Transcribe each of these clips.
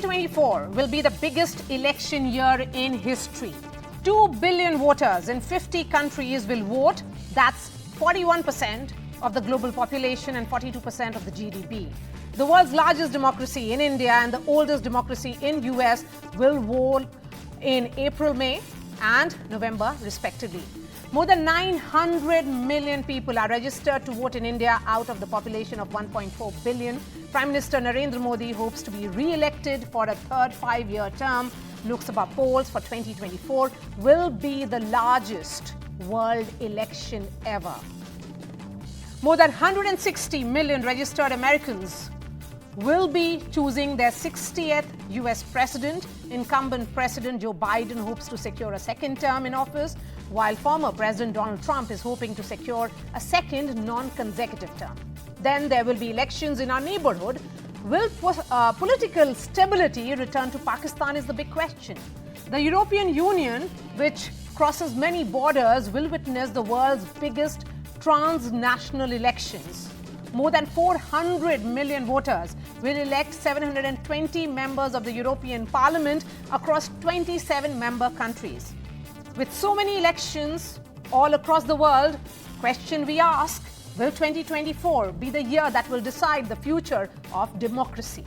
2024 will be the biggest election year in history. 2 billion voters in 50 countries will vote. That's 41% of the global population and 42% of the GDP. The world's largest democracy in India and the oldest democracy in US will vote in April, May and November respectively. More than 900 million people are registered to vote in India out of the population of 1.4 billion. Prime Minister Narendra Modi hopes to be re-elected for a third 5-year term. Lok Sabha polls for 2024 will be the largest world election ever. More than 160 million registered Americans will be choosing their 60th US president. Incumbent President Joe Biden hopes to secure a second term in office, while former President Donald Trump is hoping to secure a second non-consecutive term. Then there will be elections in our neighborhood. Will political stability return to Pakistan is the big question. The European Union, which crosses many borders, will witness the world's biggest transnational elections. More than 400 million voters will elect 720 members of the European Parliament across 27 member countries. With so many elections all across the world, question we ask, will 2024 be the year that will decide the future of democracy?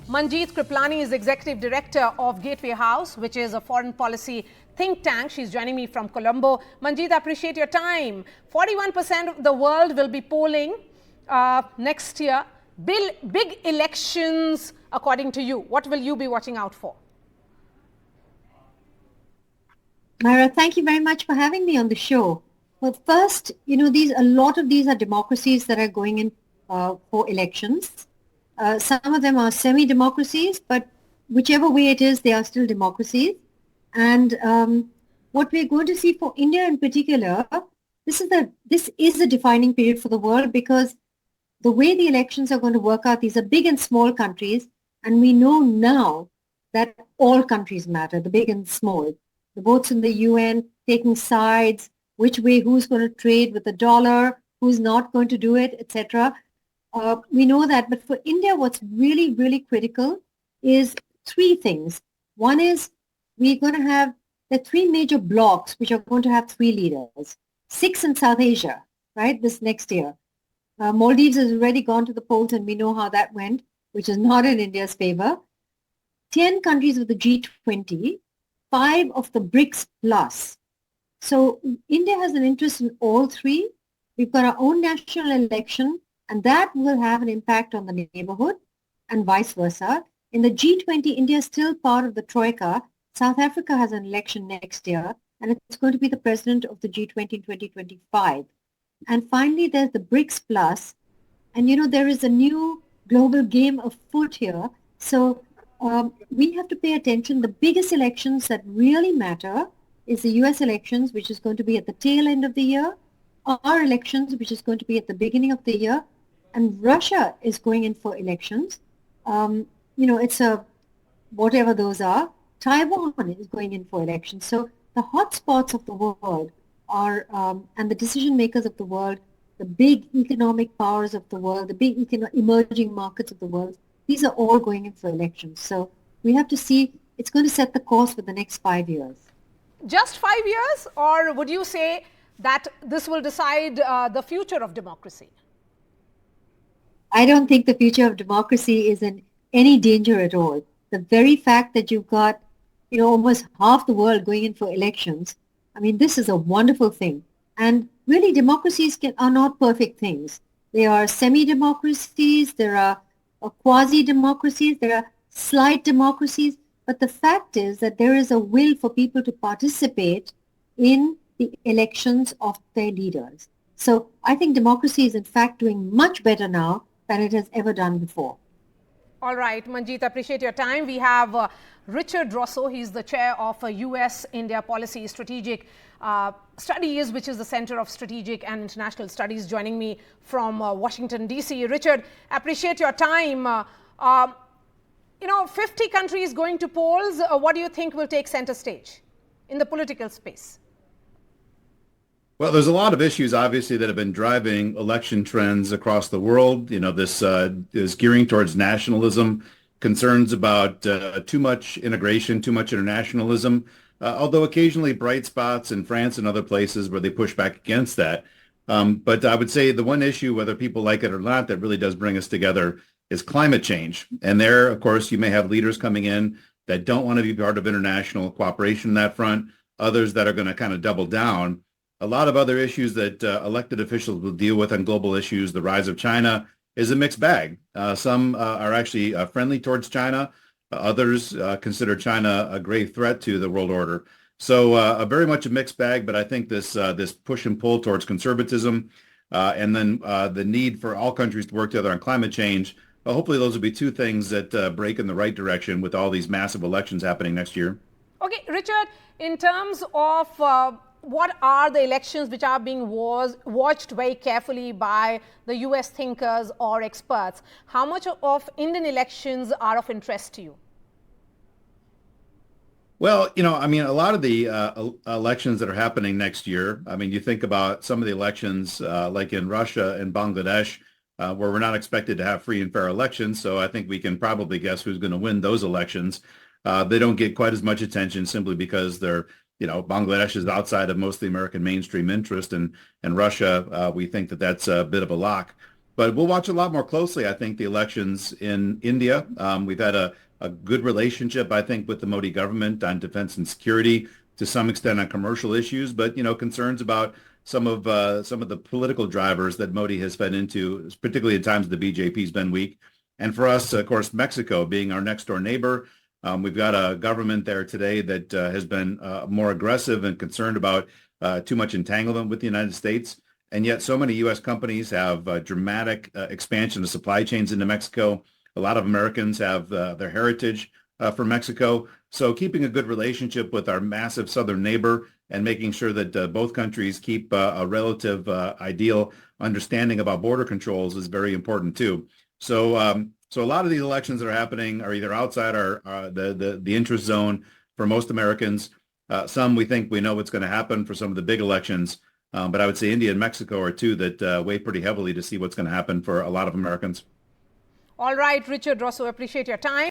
Manjeet Kriplani is Executive Director of Gateway House, which is a foreign policy think tank. She's joining me from Colombo. Manjeet, I appreciate your time. 41% of the world will be polling next year. Big elections, according to you. What will you be watching out for? Myra, thank you very much for having me on the show. Well, first, a lot of these are democracies that are going in for elections. Some of them are semi-democracies, but whichever way it is, they are still democracies. And what we're going to see for India in particular, this is a defining period for the world, because the way the elections are going to work out, these are big and small countries, and we know now that all countries matter, the big and small. The votes in the UN, taking sides, which way, who's going to trade with the dollar, who's not going to do it, etc. We know that, but for India, what's really, really critical is three things. One is we're going to have the three major blocks, which are going to have three leaders. 6 in South Asia, right, this next year. Maldives has already gone to the polls, and we know how that went, which is not in India's favor. 10 countries of the G20, 5 of the BRICS plus. So India has an interest in all three. We've got our own national election, and that will have an impact on the neighborhood and vice versa. In the G20, India is still part of the Troika. South Africa has an election next year, and it's going to be the president of the G20 in 2025. And finally, there's the BRICS plus. And, there is a new global game afoot here. So we have to pay attention. The biggest elections that really matter is the US elections, which is going to be at the tail end of the year, our elections, which is going to be at the beginning of the year, and Russia is going in for elections. It's whatever those are. Taiwan is going in for elections. So the hot spots of the world are, and the decision makers of the world, the big economic powers of the world, the big emerging markets of the world, these are all going in for elections. So we have to see, it's going to set the course for the next 5 years. Just 5 years, or would you say that this will decide the future of democracy? I don't think the future of democracy is in any danger at all. The very fact that you've got, almost half the world going in for elections, this is a wonderful thing. And really, democracies are not perfect things. They are semi-democracies, there are quasi-democracies, there are slight democracies. But the fact is that there is a will for people to participate in the elections of their leaders. So I think democracy is in fact doing much better now than it has ever done before. All right, Manjeet, I appreciate your time. We have Richard Rosso. He's the chair of US-India Policy Strategic Studies, which is the Center of Strategic and International Studies, joining me from Washington, D.C. Richard, appreciate your time. 50 countries going to polls. What do you think will take center stage in the political space? Well, there's a lot of issues, obviously, that have been driving election trends across the world. This is gearing towards nationalism, concerns about too much integration, too much internationalism, although occasionally bright spots in France and other places where they push back against that. But I would say the one issue, whether people like it or not, that really does bring us together is climate change. And there, of course, you may have leaders coming in that don't want to be part of international cooperation on that front, others that are going to kind of double down. A lot of other issues that elected officials will deal with on global issues, the rise of China, is a mixed bag. Some are actually friendly towards China. Others consider China a grave threat to the world order. So very much a mixed bag, but I think this push and pull towards conservatism and then the need for all countries to work together on climate change, hopefully those will be two things that break in the right direction with all these massive elections happening next year. Okay, Richard, in terms of what are the elections which are being watched very carefully by the US thinkers or experts, how much of Indian elections are of interest to you? Well, I mean, a lot of the elections that are happening next year, I mean, you think about some of the elections like in Russia and Bangladesh, where we're not expected to have free and fair elections. So I think we can probably guess who's going to win those elections. They don't get quite as much attention simply because they're, Bangladesh is outside of most of the American mainstream interest, and Russia, we think that that's a bit of a lock. But we'll watch a lot more closely, I think, the elections in India. We've had a good relationship, I think, with the Modi government on defense and security, to some extent on commercial issues, but concerns about some of the political drivers that Modi has fed into, particularly at times the BJP's been weak. And for us, of course, Mexico being our next door neighbor, we've got a government there today that has been more aggressive and concerned about too much entanglement with the United States. And yet so many U.S. companies have dramatic expansion of supply chains into Mexico. A lot of Americans have their heritage from Mexico. So keeping a good relationship with our massive southern neighbor and making sure that both countries keep a relative ideal understanding about border controls is very important too. So a lot of these elections that are happening are either outside the interest zone for most Americans. Some we think we know what's going to happen for some of the big elections. But I would say India and Mexico are two that weigh pretty heavily to see what's going to happen for a lot of Americans. All right, Richard Rosso, appreciate your time.